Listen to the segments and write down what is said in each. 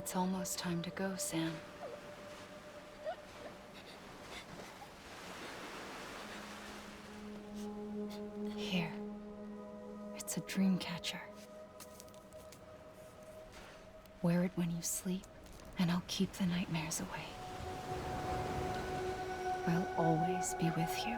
It's almost time to go, Sam. Here. It's a dream catcher. Wear it when you sleep, and I'll keep the nightmares away. I'll always be with you.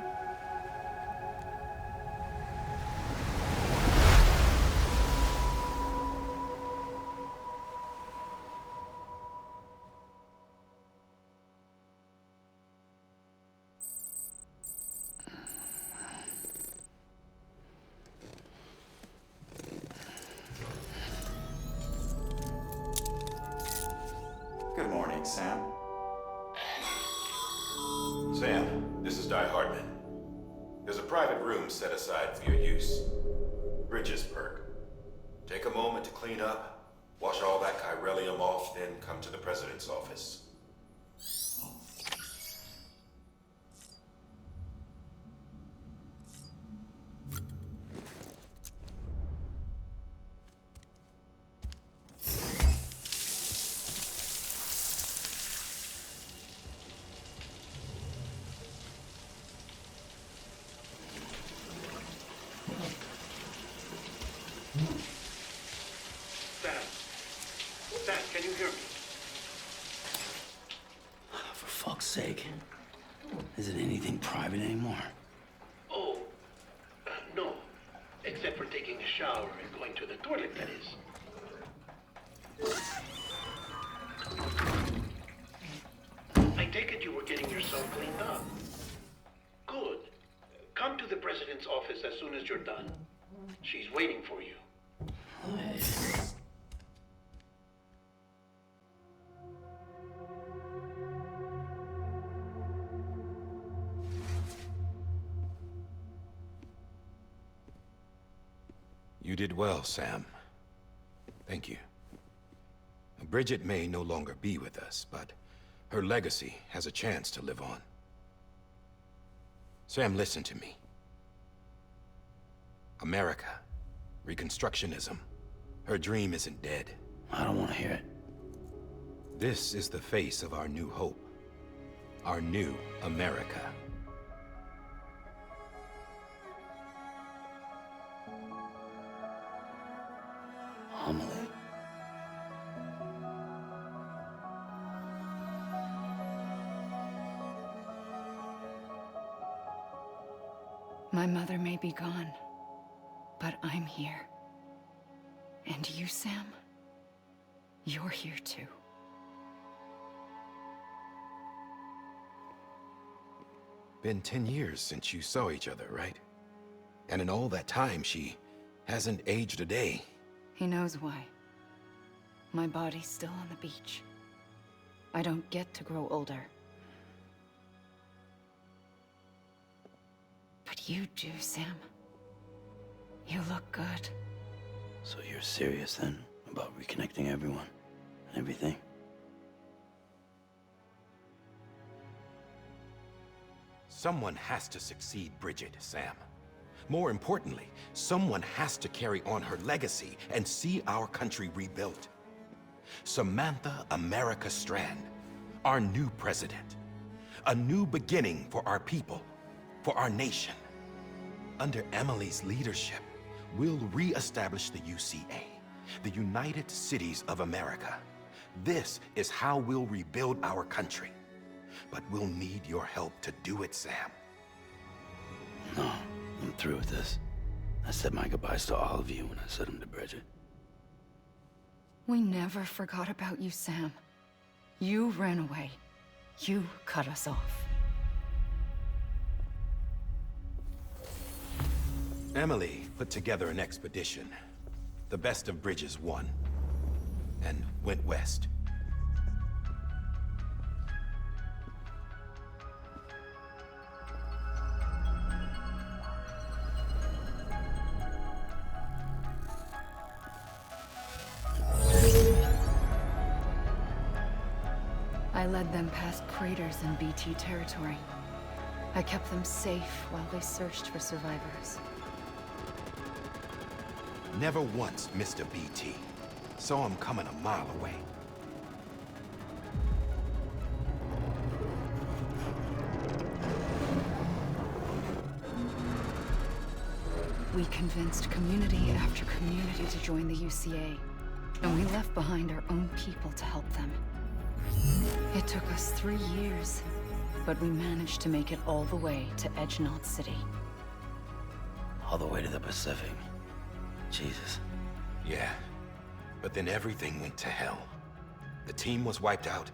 Good morning, Sam. Sam, this is Di Hartman. There's a private room set aside for your use. Bridges perk. Take a moment to clean up, wash all that chiralium off, then come to the president's office. Sam, can you hear me? For fuck's sake. Isn't anything private anymore? Oh, no. Except for taking a shower and going to the toilet, that is. I take it you were getting yourself cleaned up. Good. Come to the president's office as soon as you're done. She's waiting for you. You did well, Sam. Thank you. Bridget may no longer be with us, but her legacy has a chance to live on. Sam, listen to me. America, Reconstructionism, her dream isn't dead. I don't want to hear it. This is the face of our new hope. Our new America. Amelie. My mother may be gone, but I'm here. And you, Sam, you're here too. Been 10 years since you saw each other, right? And in all that time, she hasn't aged a day. He knows why. My body's still on the beach. I don't get to grow older. But you do, Sam. You look good. So you're serious then about reconnecting everyone and everything? Someone has to succeed Bridget, Sam. More importantly, someone has to carry on her legacy and see our country rebuilt. Samantha America Strand, our new president. A new beginning for our people, for our nation. Under Emily's leadership, we'll re-establish the UCA, the United Cities of America. This is how we'll rebuild our country. But we'll need your help to do it, Sam. No, I'm through with this. I said my goodbyes to all of you when I said them to Bridget. We never forgot about you, Sam. You ran away. You cut us off. Emily put together an expedition. The best of Bridges won. And went west. I led them past craters in BT territory. I kept them safe while they searched for survivors. Never once missed a BT. Saw him coming a mile away. We convinced community after community to join the UCA, and we left behind our own people to help them. It took us 3 years, but we managed to make it all the way to Edge Knot City. All the way to the Pacific. Jesus. Yeah, but then everything went to hell. The team was wiped out,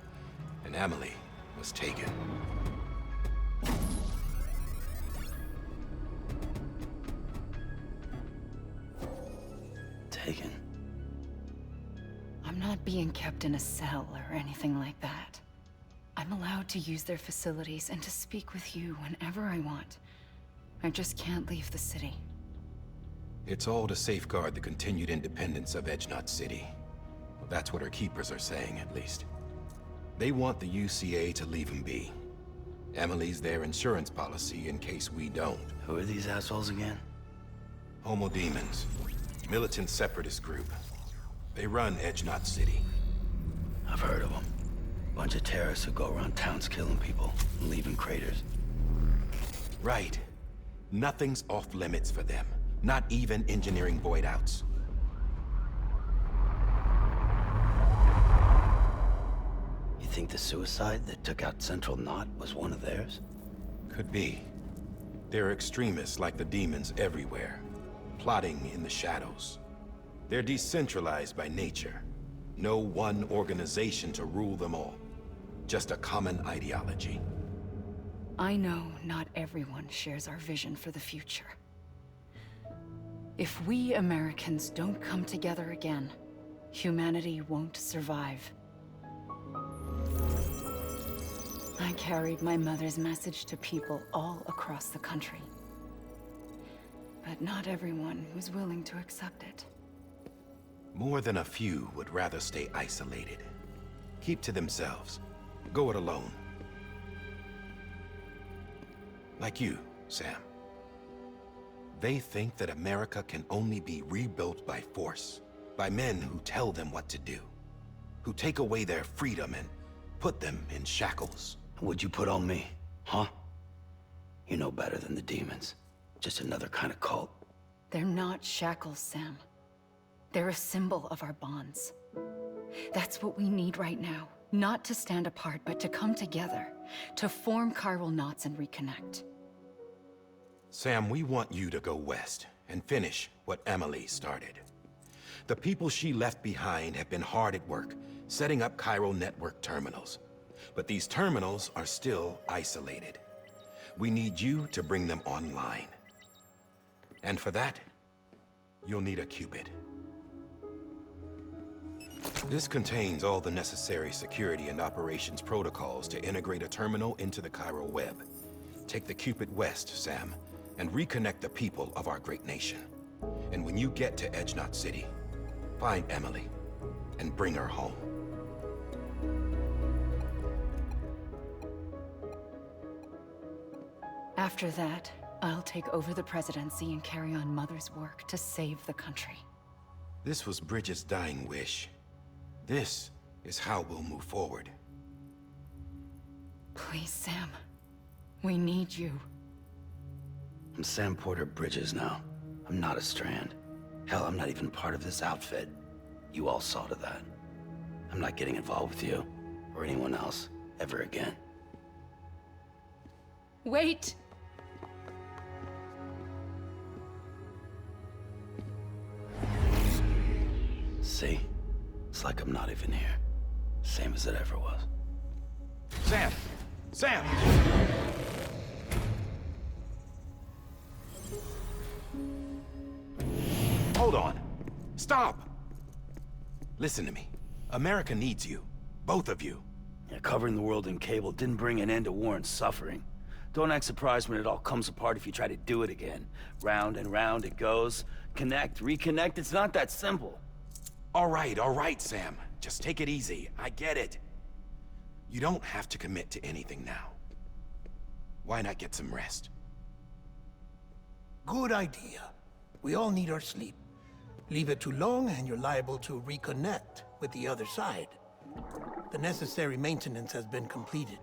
and Emily was taken. Taken? I'm not being kept in a cell or anything like that. I'm allowed to use their facilities and to speak with you whenever I want. I just can't leave the city. It's all to safeguard the continued independence of Edge Knot City. Well, that's what our keepers are saying, at least. They want the UCA to leave him be. Emily's their insurance policy in case we don't. Who are these assholes again? Homo Demons. Militant separatist group. They run Edge Knot City. I've heard of them. Bunch of terrorists who go around towns killing people and leaving craters. Right. Nothing's off limits for them. Not even engineering void outs. You think the suicide that took out Central Knot was one of theirs? Could be. There are extremists like the demons everywhere, plotting in the shadows. They're decentralized by nature. No one organization to rule them all. Just a common ideology. I know not everyone shares our vision for the future. If we Americans don't come together again, humanity won't survive. I carried my mother's message to people all across the country. But not everyone was willing to accept it. More than a few would rather stay isolated. Keep to themselves. Go it alone. Like you, Sam. They think that America can only be rebuilt by force, by men who tell them what to do, who take away their freedom and put them in shackles. What'd you put on me, huh? You know better than the demons. Just another kind of cult. They're not shackles, Sam. They're a symbol of our bonds. That's what we need right now. Not to stand apart, but to come together, to form chiral knots and reconnect. Sam, we want you to go west and finish what Emily started. The people she left behind have been hard at work, setting up chiral network terminals. But these terminals are still isolated. We need you to bring them online. And for that, you'll need a Cupid. This contains all the necessary security and operations protocols to integrate a terminal into the chiral web. Take the Cupid west, Sam, and reconnect the people of our great nation. And when you get to Edge Knot City, find Emily and bring her home. After that, I'll take over the presidency and carry on Mother's work to save the country. This was Bridget's dying wish. This is how we'll move forward. Please, Sam. We need you. I'm Sam Porter Bridges now. I'm not a Strand. Hell, I'm not even part of this outfit. You all saw to that. I'm not getting involved with you, or anyone else, ever again. Wait! See? It's like I'm not even here. Same as it ever was. Sam! Sam! Hold on. Stop! Listen to me. America needs you. Both of you. Yeah, covering the world in cable didn't bring an end to war and suffering. Don't act surprised when it all comes apart if you try to do it again. Round and round it goes. Connect, reconnect, it's not that simple. All right, Sam. Just take it easy. I get it. You don't have to commit to anything now. Why not get some rest? Good idea. We all need our sleep. Leave it too long and you're liable to reconnect with the other side. The necessary maintenance has been completed.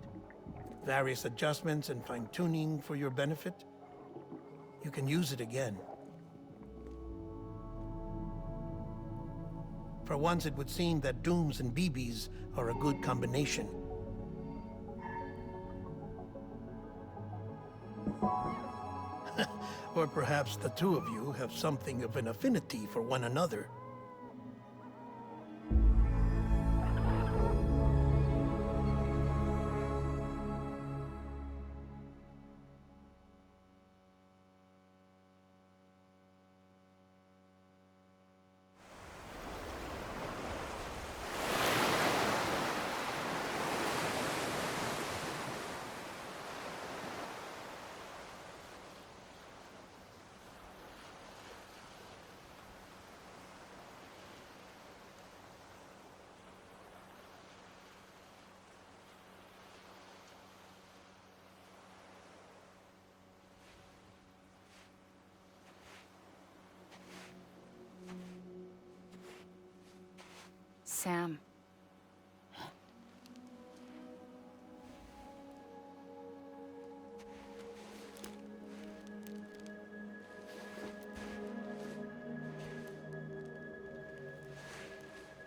Various adjustments and fine-tuning for your benefit. You can use it again. For once, it would seem that Dooms and BBs are a good combination. Or perhaps the two of you have something of an affinity for one another. Sam.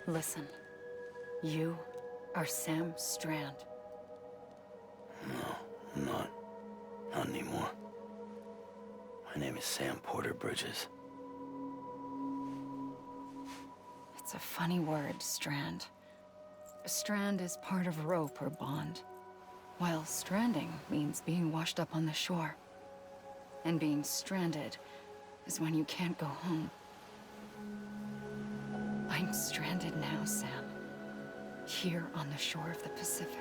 Listen. You are Sam Strand. No, I'm not. Not anymore. My name is Sam Porter Bridges. It's a funny word, Strand. A strand is part of rope or bond, while stranding means being washed up on the shore. And being stranded is when you can't go home. I'm stranded now, Sam. Here on the shore of the Pacific.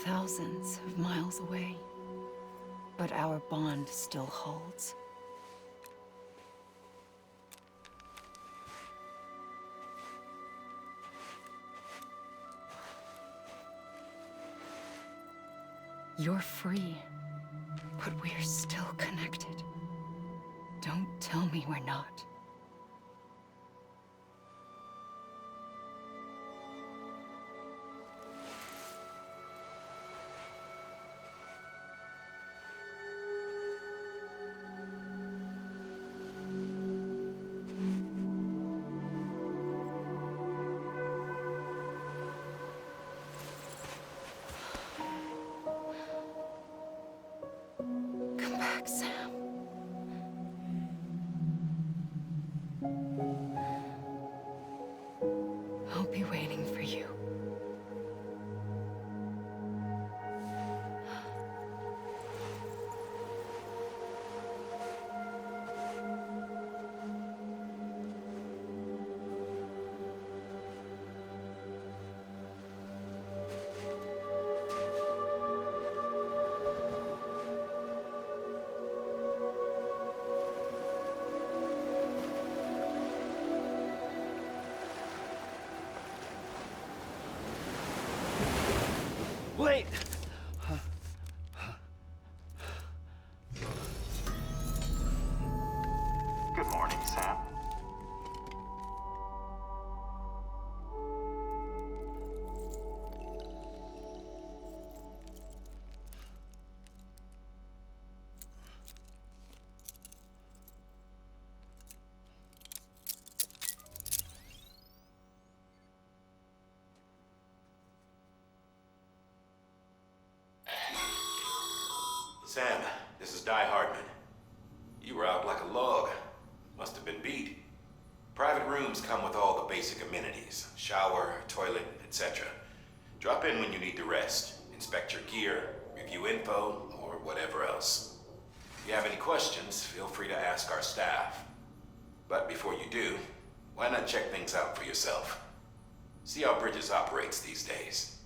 Thousands of miles away, but our bond still holds. You're free, but we're still connected. Don't tell me we're not. Come back, Sam. I'll be waiting for you. Wait! Good morning, Sam. Sam, this is Di Hardman. You were out like a log. Must have been beat. Private rooms come with all the basic amenities. Shower, toilet, etc. Drop in when you need to rest. Inspect your gear, review info, or whatever else. If you have any questions, feel free to ask our staff. But before you do, why not check things out for yourself? See how Bridges operates these days.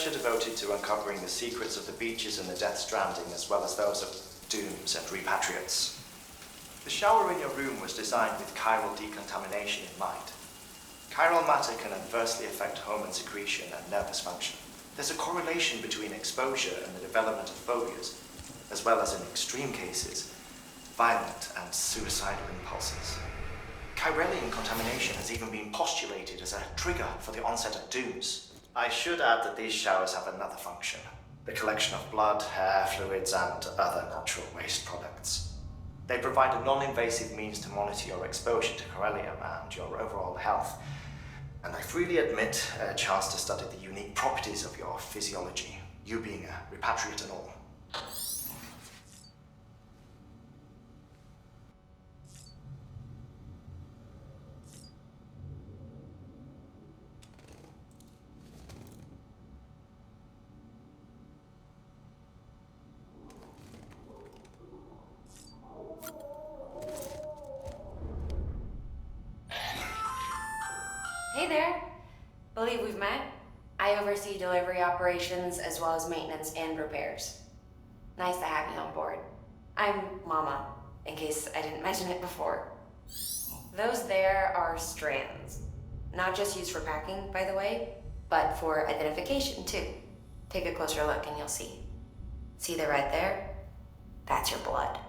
researcher devoted to uncovering the secrets of the beaches and the Death Stranding, as well as those of dooms and repatriates. The shower in your room was designed with chiral decontamination in mind. Chiral matter can adversely affect hormone secretion and nervous function. There's a correlation between exposure and the development of phobias, as well as in extreme cases, violent and suicidal impulses. Chiralian contamination has even been postulated as a trigger for the onset of dooms. I should add that these showers have another function: the collection of blood, hair, fluids, and other natural waste products. They provide a non-invasive means to monitor your exposure to chiralium and your overall health, and I freely admit a chance to study the unique properties of your physiology, you being a repatriate and all. Hey there. Believe we've met. I oversee delivery operations as well as maintenance and repairs. Nice to have you on board. I'm Mama, in case I didn't mention it before. Those there are strands. Not just used for packing, by the way, but for identification too. Take a closer look and you'll see. See the red there? That's your blood.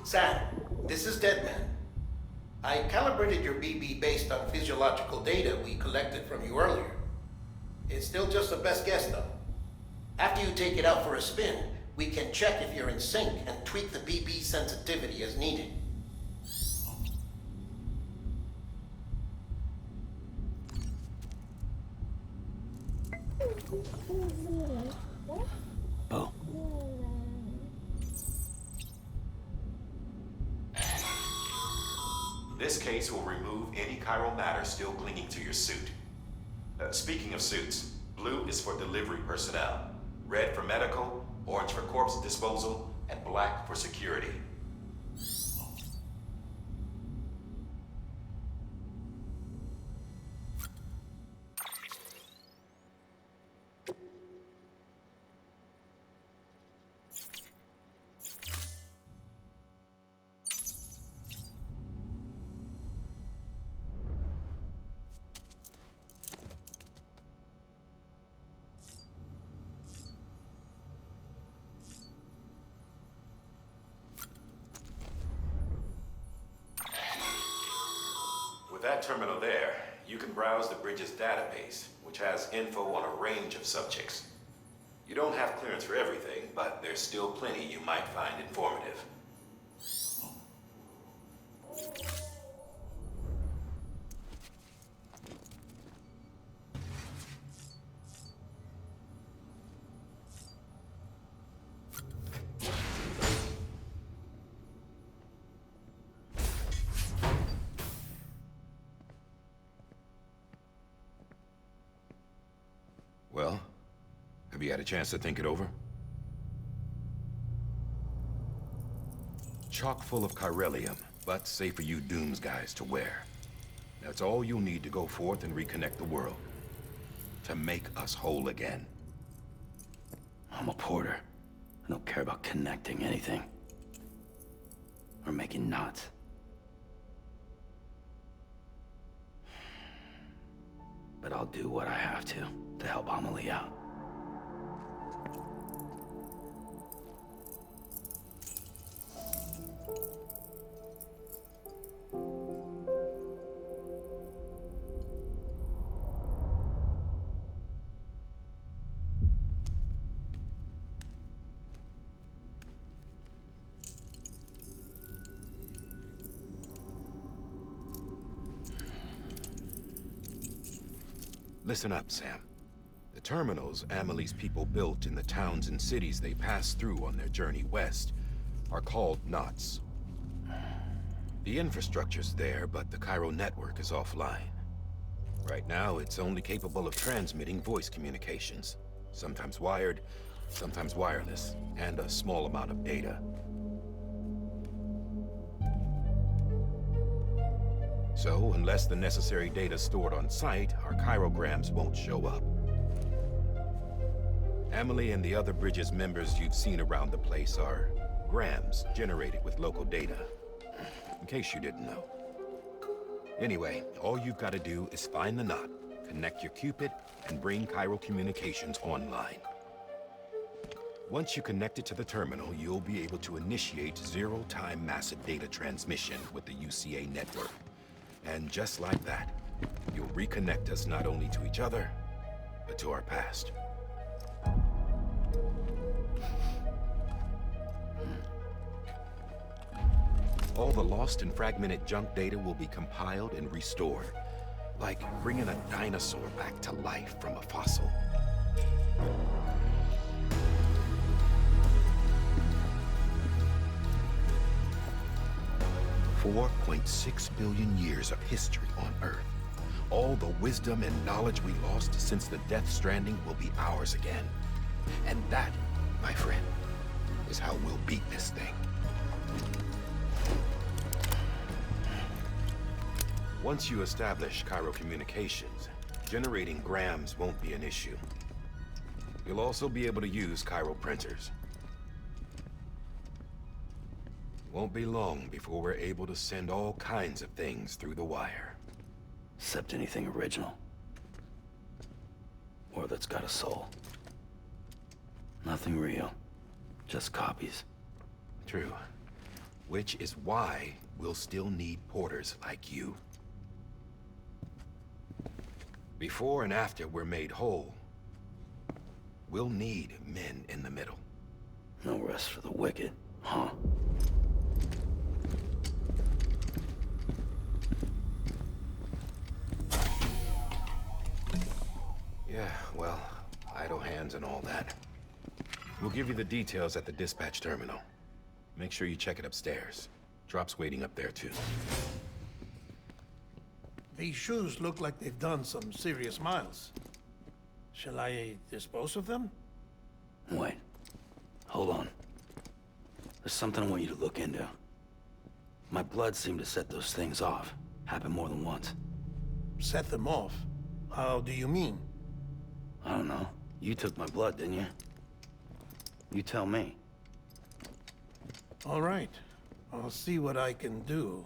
Sam, this is Deadman. I calibrated your BB based on physiological data we collected from you earlier. It's still just a best guess, though. After you take it out for a spin, we can check if you're in sync and tweak the BB sensitivity as needed. Oh. This case will remove any chiral matter still clinging to your suit. Speaking of suits, blue is for delivery personnel, red for medical, orange for corpse disposal, and black for security. With that terminal there, you can browse the bridge's database, which has info on a range of subjects. You don't have clearance for everything, but there's still plenty you might find informative. Well, have you had a chance to think it over? Chock full of chiralium, but safe for you Dooms guys to wear. That's all you'll need to go forth and reconnect the world. To make us whole again. I'm a porter. I don't care about connecting anything. Or making knots. But I'll do what I have to help Amelie out. Listen up, Sam. The terminals Amelie's people built in the towns and cities they passed through on their journey west are called knots. The infrastructure's there, but the Cairo network is offline. Right now, it's only capable of transmitting voice communications, sometimes wired, sometimes wireless, and a small amount of data. So, unless the necessary data is stored on site, our chirograms won't show up. Emily and the other Bridges members you've seen around the place are grams generated with local data, in case you didn't know. Anyway, all you've got to do is find the knot, connect your Cupid, and bring chiral communications online. Once you connect it to the terminal, you'll be able to initiate zero-time massive data transmission with the UCA network. And just like that, you'll reconnect us not only to each other, but to our past. All the lost and fragmented junk data will be compiled and restored, like bringing a dinosaur back to life from a fossil. 4.6 billion years of history on Earth. All the wisdom and knowledge we lost since the Death Stranding will be ours again. And that, my friend, is how we'll beat this thing. Once you establish chiral communications, generating grams won't be an issue. You'll also be able to use chiral printers. Won't be long before we're able to send all kinds of things through the wire. Except anything original. Or that's got a soul. Nothing real. Just copies. True. Which is why we'll still need porters like you. Before and after we're made whole, we'll need men in the middle. No rest for the wicked, huh? Yeah, well, idle hands and all that. We'll give you the details at the dispatch terminal. Make sure you check it upstairs. Drop's waiting up there, too. These shoes look like they've done some serious miles. Shall I dispose of them? Wait. Hold on. There's something I want you to look into. My blood seemed to set those things off. Happened more than once. Set them off? How do you mean? I don't know. You took my blood, didn't you? You tell me. All right. I'll see what I can do.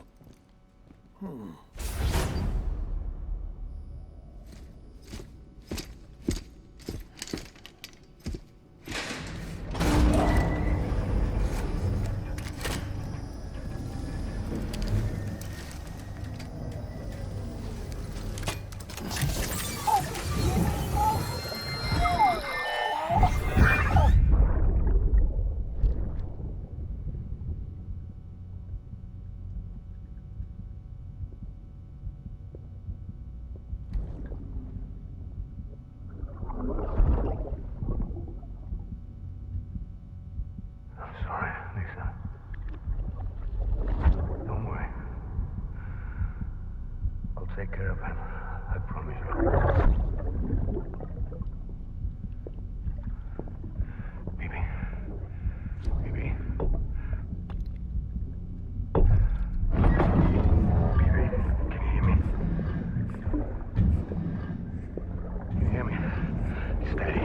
Take care of him. I promise you. Baby. Baby. Baby, can you hear me? Can you hear me? Steady.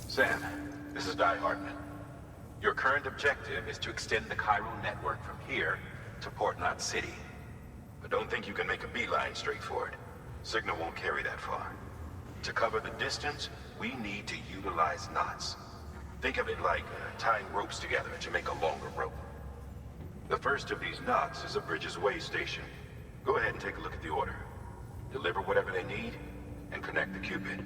Sam, this is Di Hartman. Your current objective is to extend the chiral network from here to Port Knot City. But don't think you can make a beeline straight for it. Signal won't carry that far. To cover the distance, we need to utilize knots. Think of it like tying ropes together to make a longer rope. The first of these knots is a Bridges Way station. Go ahead and take a look at the order. Deliver whatever they need, and connect the Cupid.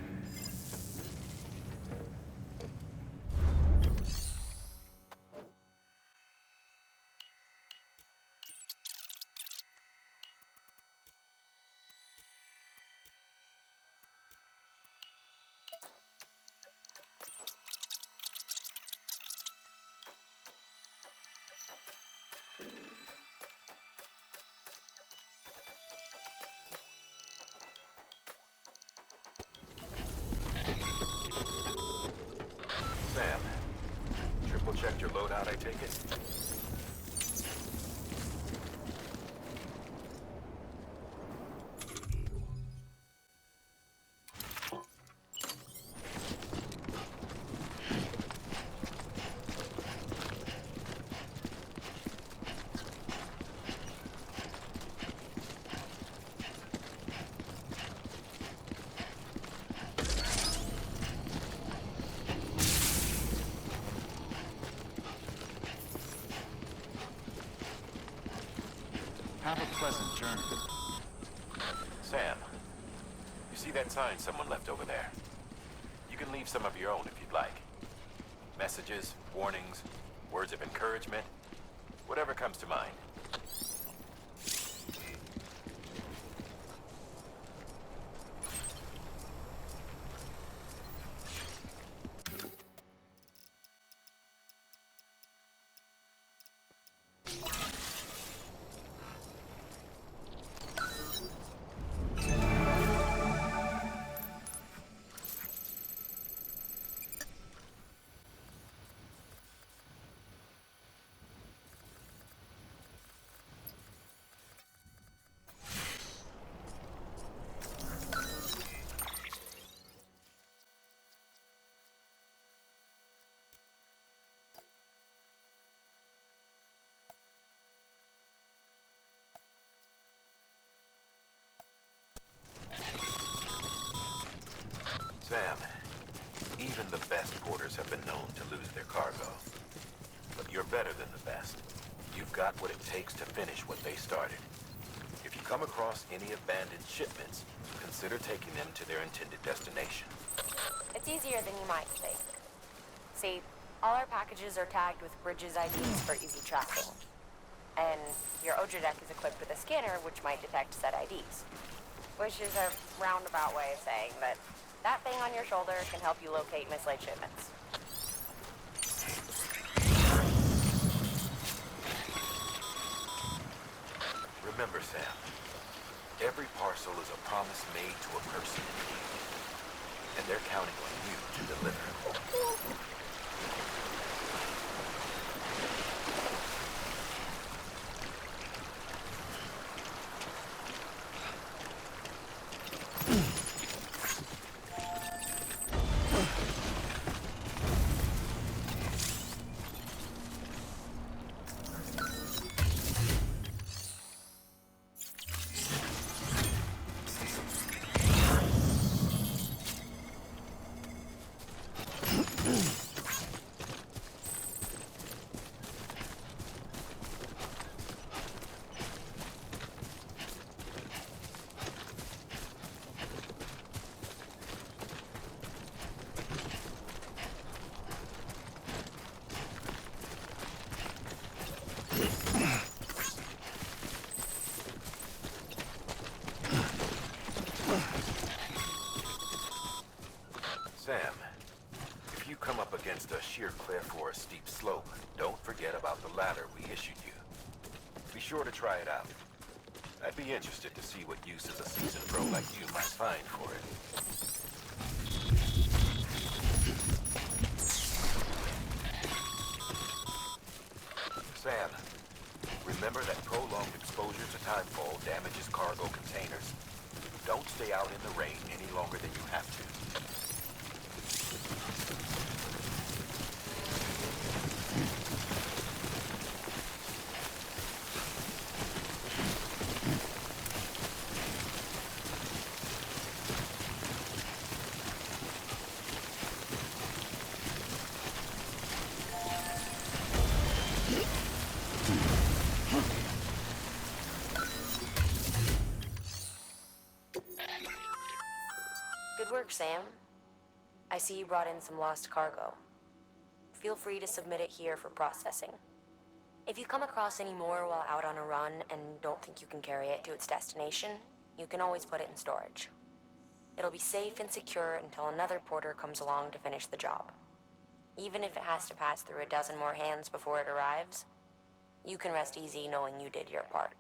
Sam, triple checked your loadout, I take it? Have a pleasant journey. Sam, you see that sign someone left over there? You can leave some of your own if you'd like. Messages, warnings, words of encouragement, whatever comes to mind. Sam, even the best porters have been known to lose their cargo. But you're better than the best. You've got what it takes to finish what they started. If you come across any abandoned shipments, consider taking them to their intended destination. It's easier than you might think. See, all our packages are tagged with Bridges IDs for easy tracking. And your Odra deck is equipped with a scanner which might detect said IDs. Which is a roundabout way of saying that that thing on your shoulder can help you locate mislaid shipments. Remember, Sam, every parcel is a promise made to a person in need. And they're counting on you to deliver. Sam, if you come up against a sheer cliff or a steep slope, don't forget about the ladder we issued you. Be sure to try it out. I'd be interested to see what uses a seasoned pro like you might find for it. Sam, remember that prolonged exposure to timefall damages cargo containers. Don't stay out in the rain any longer than you have to. Sam, I see you brought in some lost cargo. Feel free to submit it here for processing. If you come across any more while out on a run and don't think you can carry it to its destination, you can always put it in storage. It'll be safe and secure until another porter comes along to finish the job. Even if it has to pass through a dozen more hands before it arrives, you can rest easy knowing you did your part.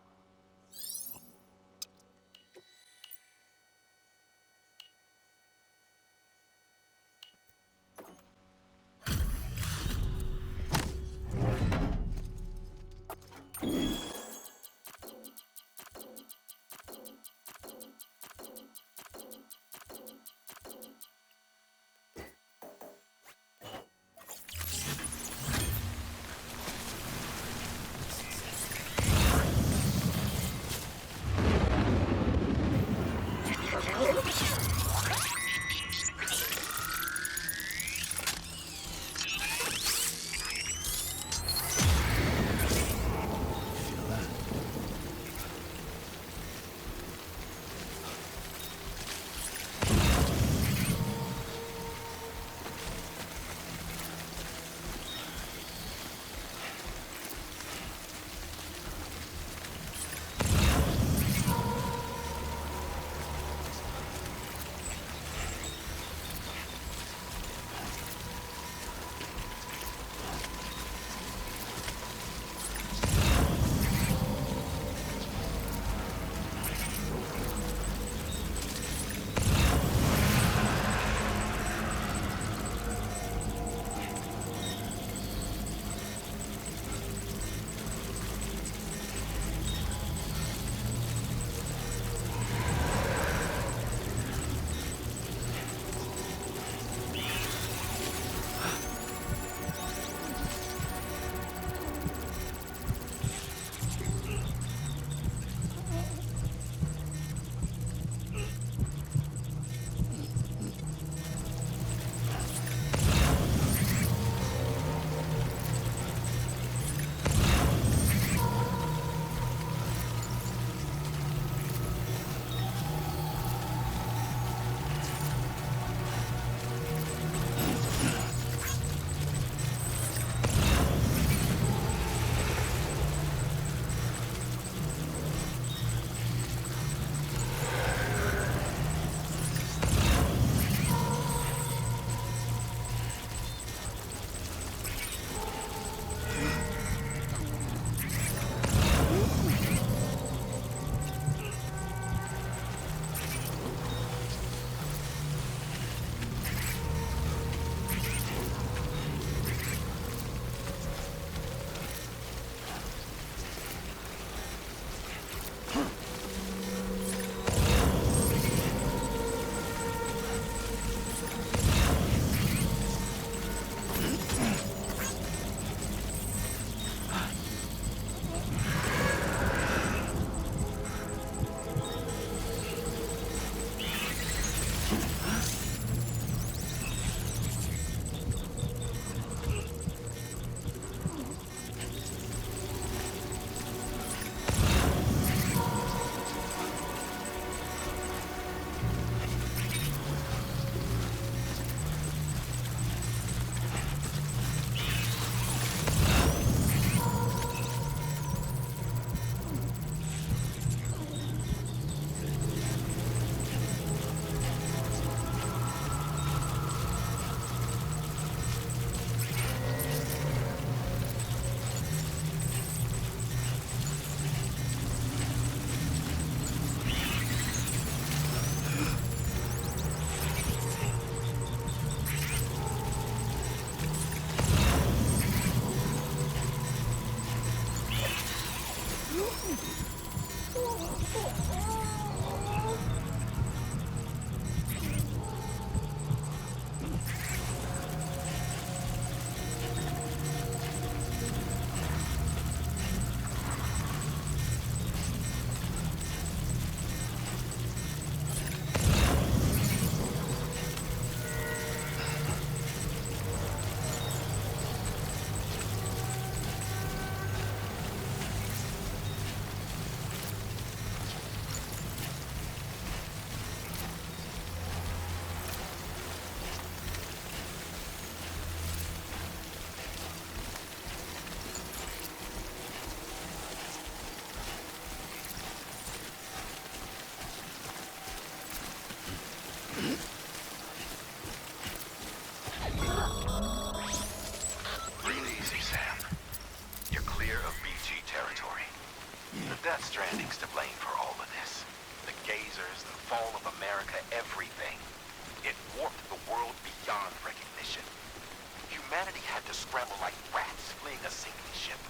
scramble like rats fleeing a sinking ship.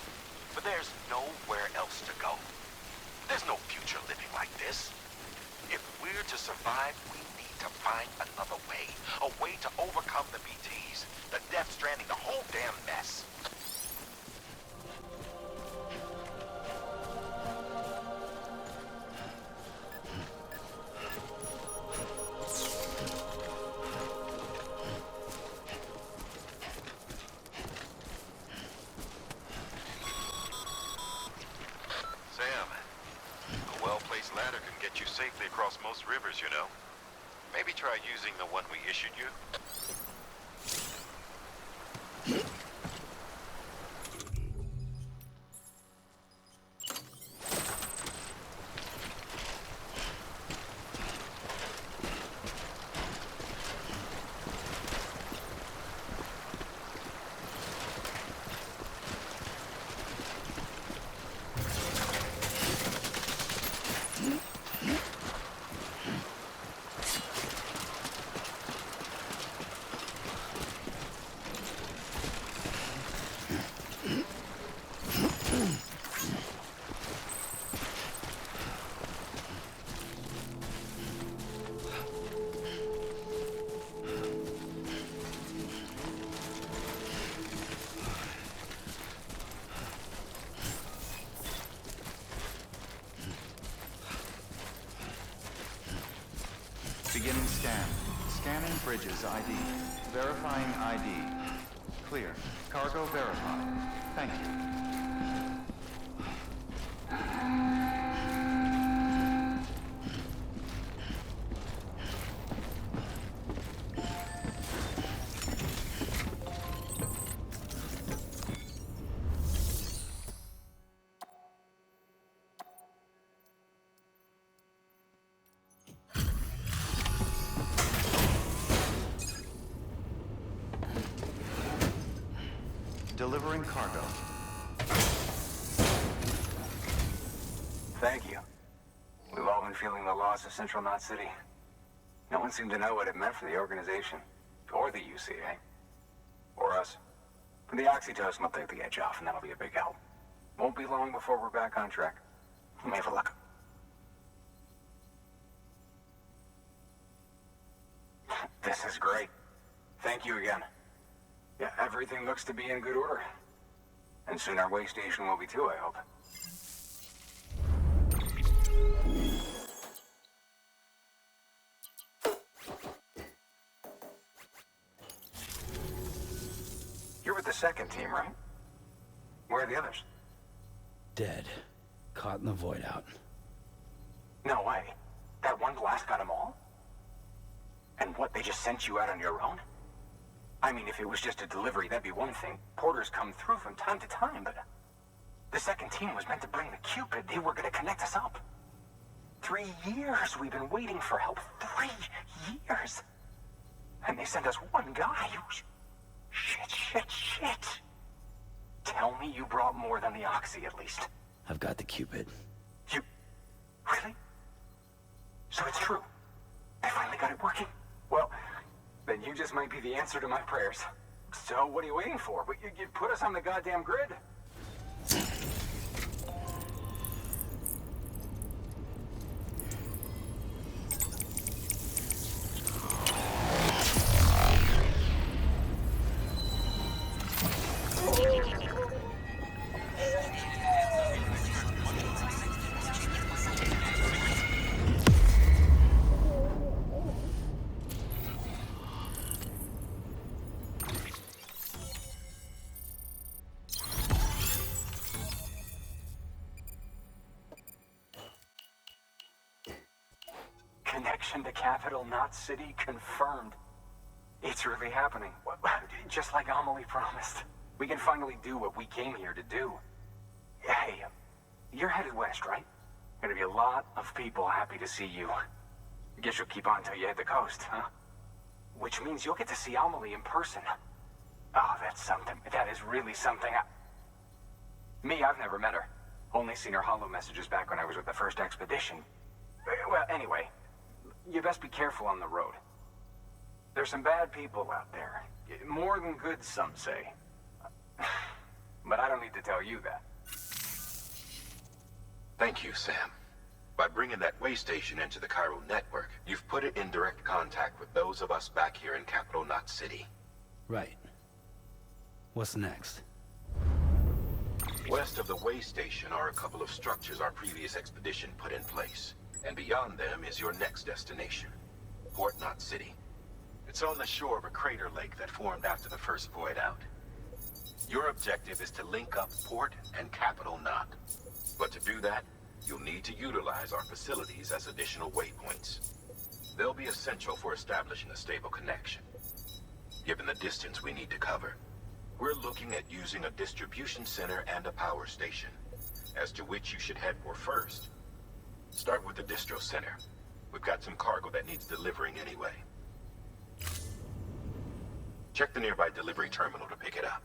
But there's nowhere else to go. There's no future living like this. If we're to survive, we need to find another way. A way to overcome the BTs, the Death Stranding, the whole damn mess. Ladder can get you safely across most rivers, you know. Maybe try using the one we issued you. Beginning scan. Scanning bridges ID. Verifying ID. Clear. Cargo verified. Thank you. Delivering cargo. Thank you. We've all been feeling the loss of Central Knot City. No one seemed to know what it meant for the organization, or the UCA, or us. But the oxytocin will take the edge off, and that'll be a big help. Won't be long before we're back on track. You may have a look. This is great. Thank you again. Yeah, everything looks to be in good order. And soon our way station will be too, I hope. You're with the second team, right? Where are the others? Dead. Caught in the void out. No way. That one blast got them all? And what, they just sent you out on your own? I mean, if it was just a delivery, that'd be one thing. Porters come through from time to time, but... The second team was meant to bring the Cupid. They were gonna connect us up. 3 years we've been waiting for help. 3 years! And they sent us one guy. Shit. Tell me you brought more than the Oxy, at least. I've got the Cupid. You... Really? So it's true. They finally got it working. Well... Then you just might be the answer to my prayers. So what are you waiting for? You put us on the goddamn grid. Connection to Capital Knot City confirmed. It's really happening. Just like Amelie promised. We can finally do what we came here to do. Hey, you're headed west, right? Gonna be a lot of people happy to see you. Guess you'll keep on till you hit the coast, huh? Which means you'll get to see Amelie in person. Oh, that's something. That is really something. Me, I've never met her. Only seen her holo messages back when I was with the first expedition. Well, anyway, you best be careful on the road. There's some bad people out there. More than good, some say. but I don't need to tell you that. Thank you, Sam. By bringing that way station into the Cairo network, you've put it in direct contact with those of us back here in Capital Knot City. Right. What's next? West of the way station are a couple of structures our previous expedition put in place. And beyond them is your next destination, Port Knot City. It's on the shore of a crater lake that formed after the first void out. Your objective is to link up Port and Capital Knot. But to do that, you'll need to utilize our facilities as additional waypoints. They'll be essential for establishing a stable connection. Given the distance we need to cover, we're looking at using a distribution center and a power station, as to which you should head for first. Start with the distro center. We've got some cargo that needs delivering anyway. Check the nearby delivery terminal to pick it up.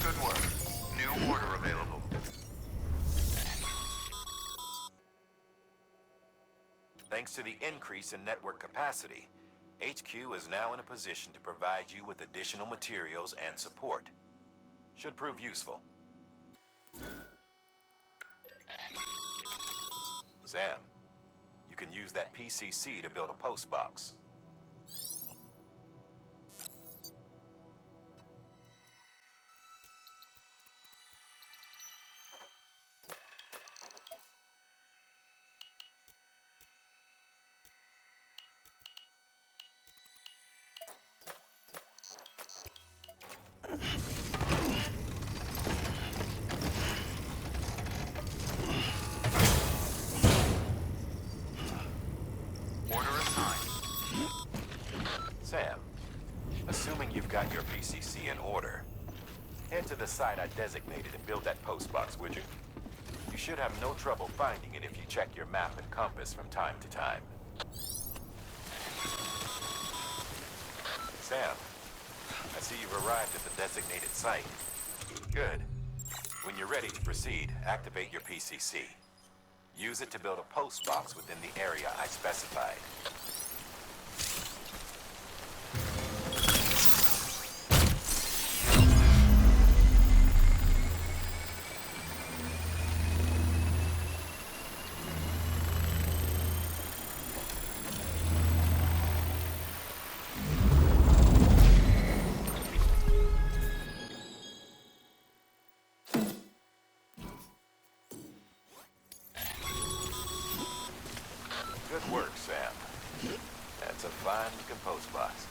Good work. New order available. Thanks to the increase in network capacity, HQ is now in a position to provide you with additional materials and support. Should prove useful. Sam, you can use that PCC to build a post box. Sam, assuming you've got your PCC in order, head to the site I designated and build that post box, would you? You should have no trouble finding it if you check your map and compass from time to time. Sam, I see you've arrived at the designated site. Good. When you're ready to proceed, activate your PCC. Use it to build a post box within the area I specified. Good work, Sam. That's a fine-looking post box.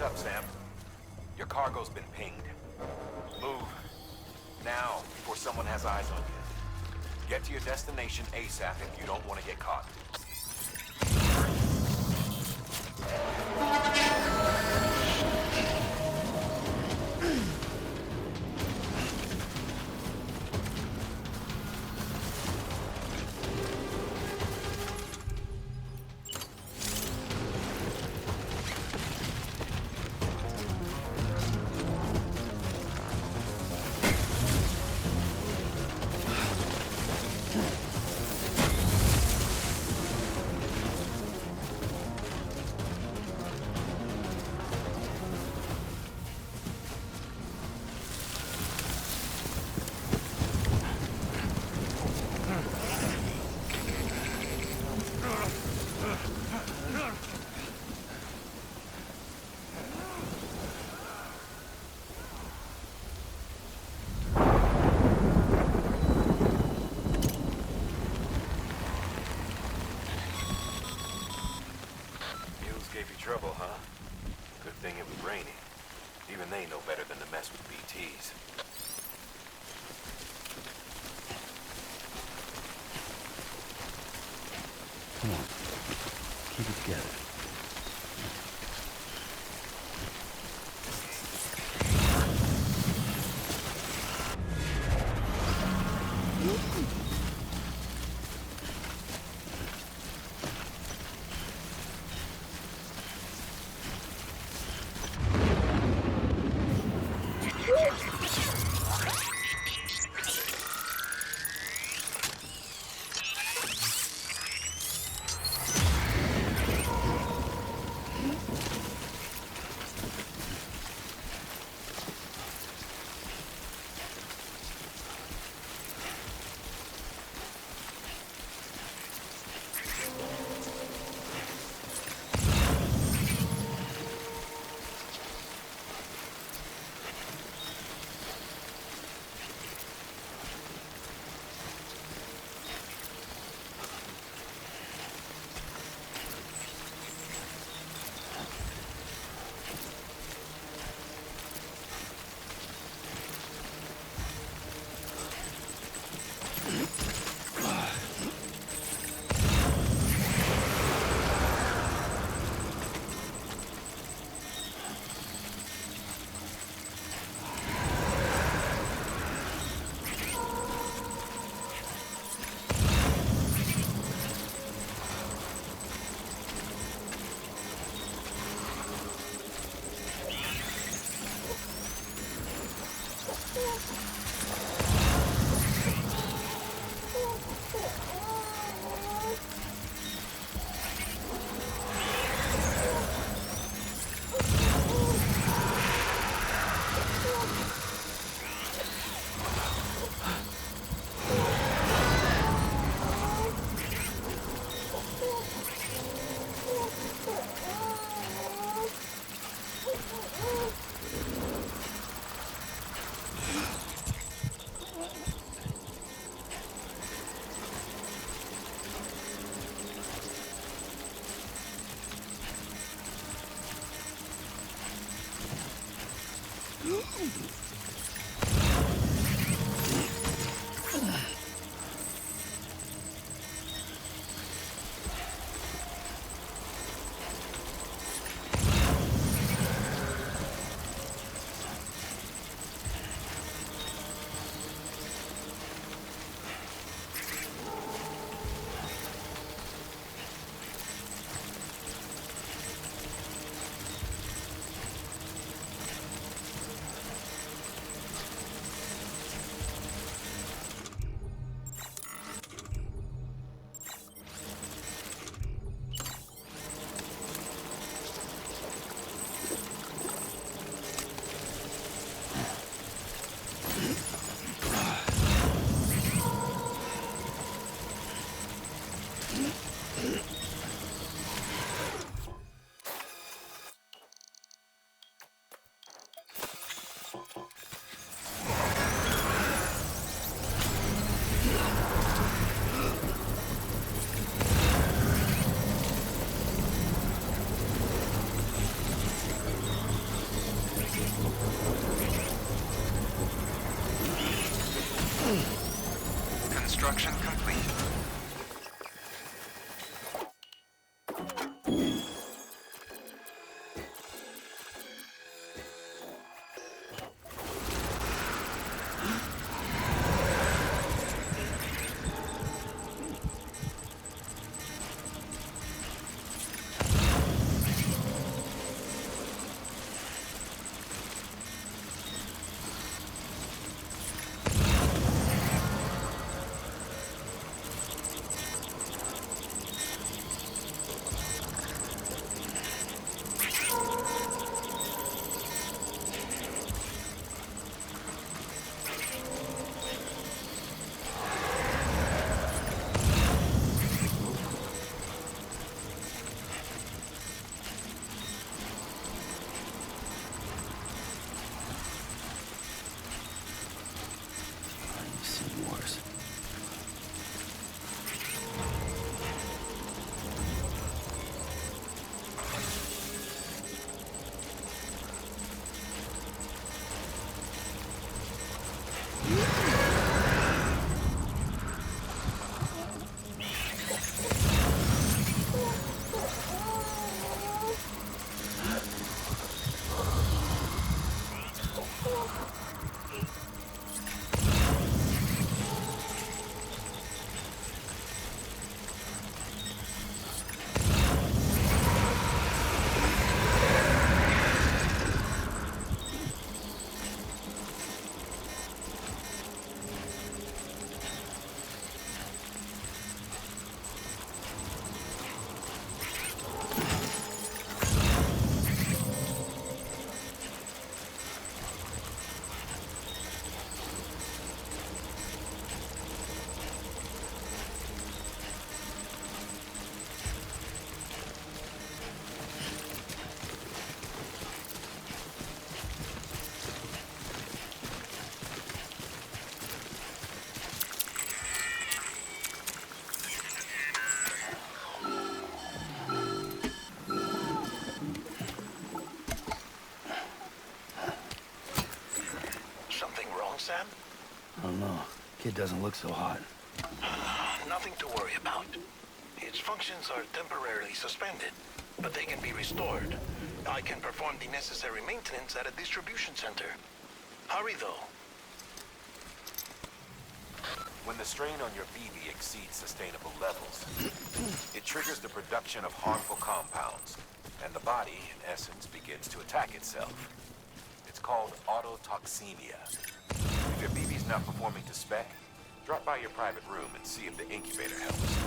Up, Sam. Your cargo's been pinged. Move. Now, before someone has eyes on you. Get to your destination ASAP if you don't want to get caught. Trouble, huh? Good thing it was raining. Even they know better than to mess with BTs. Come on. Keep it together. Construction complete. Sam? I don't know. Kid doesn't look so hot. Nothing to worry about. Its functions are temporarily suspended, but they can be restored. I can perform the necessary maintenance at a distribution center. Hurry, though. When the strain on your BB exceeds sustainable levels, it triggers the production of harmful compounds, and the body, in essence, begins to attack itself. It's called autotoxemia. If your BB's not performing to spec, drop by your private room and see if the incubator helps.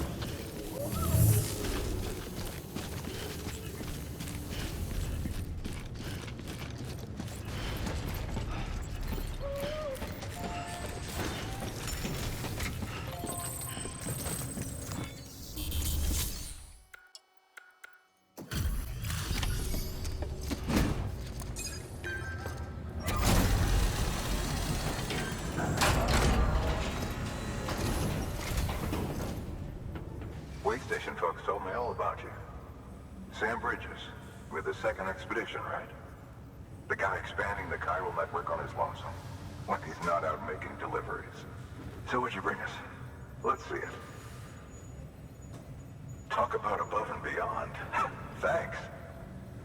Station folks told me all about you. Sam Bridges, with the second expedition, right? The guy expanding the chiral network on his lonesome. When he's not out making deliveries. So what'd you bring us? Let's see it. Talk about above and beyond. Thanks.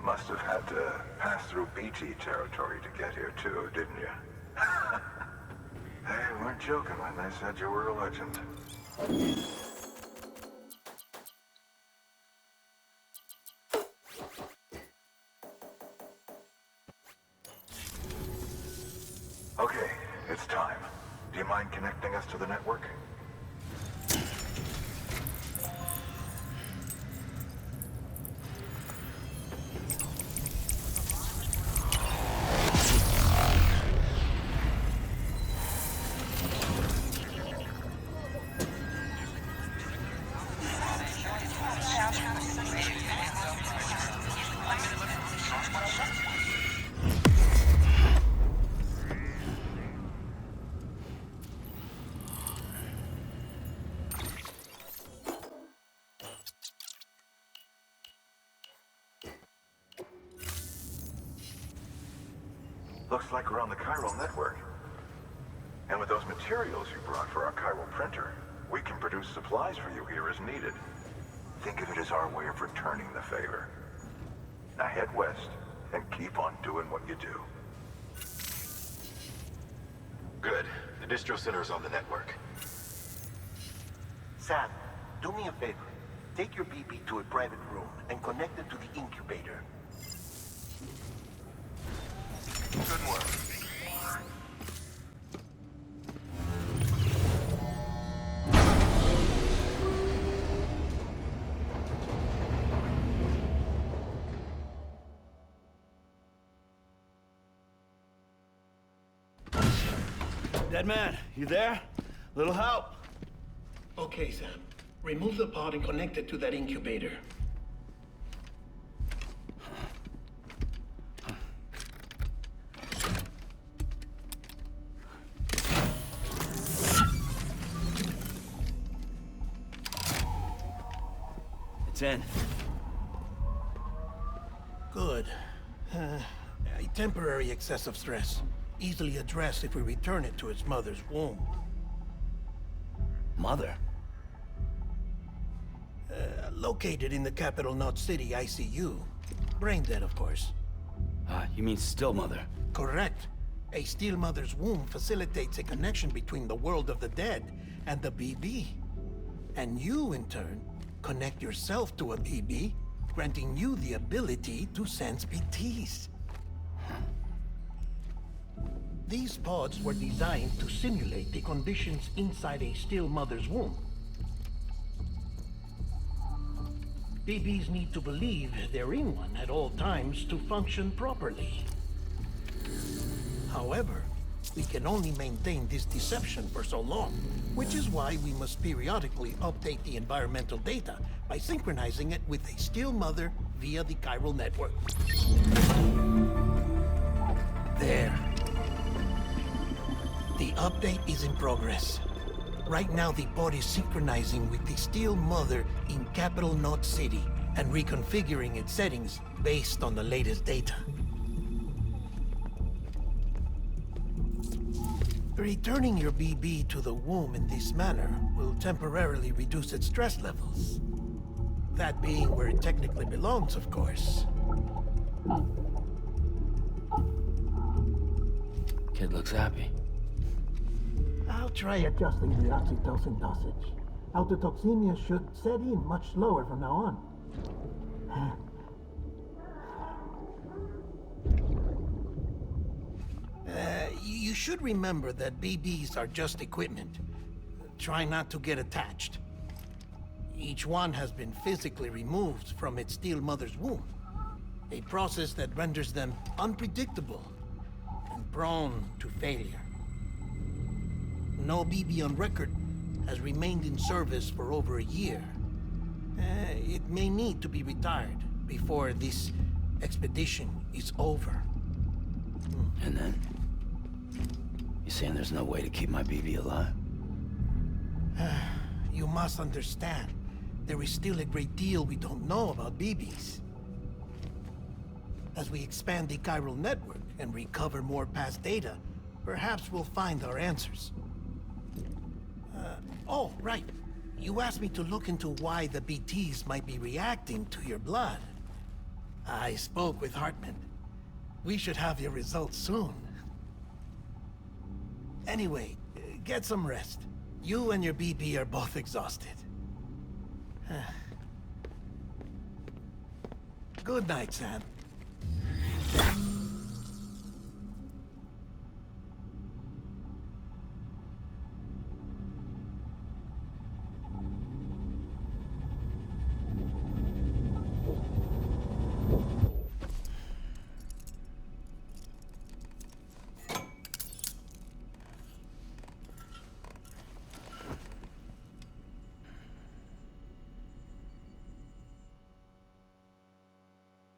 Must have had to pass through BT territory to get here too, didn't you? They weren't joking when they said you were a legend. Okay, it's time. Do you mind connecting us to the network? Looks like we're on the chiral network. And with those materials you brought for our chiral printer, we can produce supplies for you here as needed. Think of it as our way of returning the favor. Now head west, and keep on doing what you do. Good. The distro center is on the network. Sam, do me a favor. Take your BB to a private room and connect it to the incubator. Good work. Dead man, you there? Little help? Okay, Sam. Remove the pod and connect it to that incubator. It's in. Good. A temporary excessive stress. Easily addressed if we return it to its mother's womb. Mother? Located in the capital Knot City ICU. Brain dead, of course. You mean still mother? Correct. A still mother's womb facilitates a connection between the world of the dead and the BB. And you, in turn, connect yourself to a BB, granting you the ability to sense PTs. These pods were designed to simulate the conditions inside a still mother's womb. BBs need to believe they're in one at all times to function properly. However, we can only maintain this deception for so long, which is why we must periodically update the environmental data by synchronizing it with a still mother via the chiral network. There. The update is in progress. Right now, the pod is synchronizing with the still mother in capital Knot City and reconfiguring its settings based on the latest data. Returning your BB to the womb in this manner will temporarily reduce its stress levels. That being where it technically belongs, of course. Kid looks happy. I'll try adjusting the oxytocin dosage. Autotoxemia should set in much slower from now on. You should remember that BBs are just equipment. Try not to get attached. Each one has been physically removed from its still mother's womb. A process that renders them unpredictable and prone to failure. No BB on record has remained in service for over a year. It may need to be retired before this expedition is over. And then? You saying there's no way to keep my BB alive? You must understand, there is still a great deal we don't know about BBs. As we expand the chiral network and recover more past data, perhaps we'll find our answers. Oh, right. You asked me to look into why the BTs might be reacting to your blood. I spoke with Hartman. We should have your results soon. Anyway, get some rest. You and your BB are both exhausted. Good night, Sam.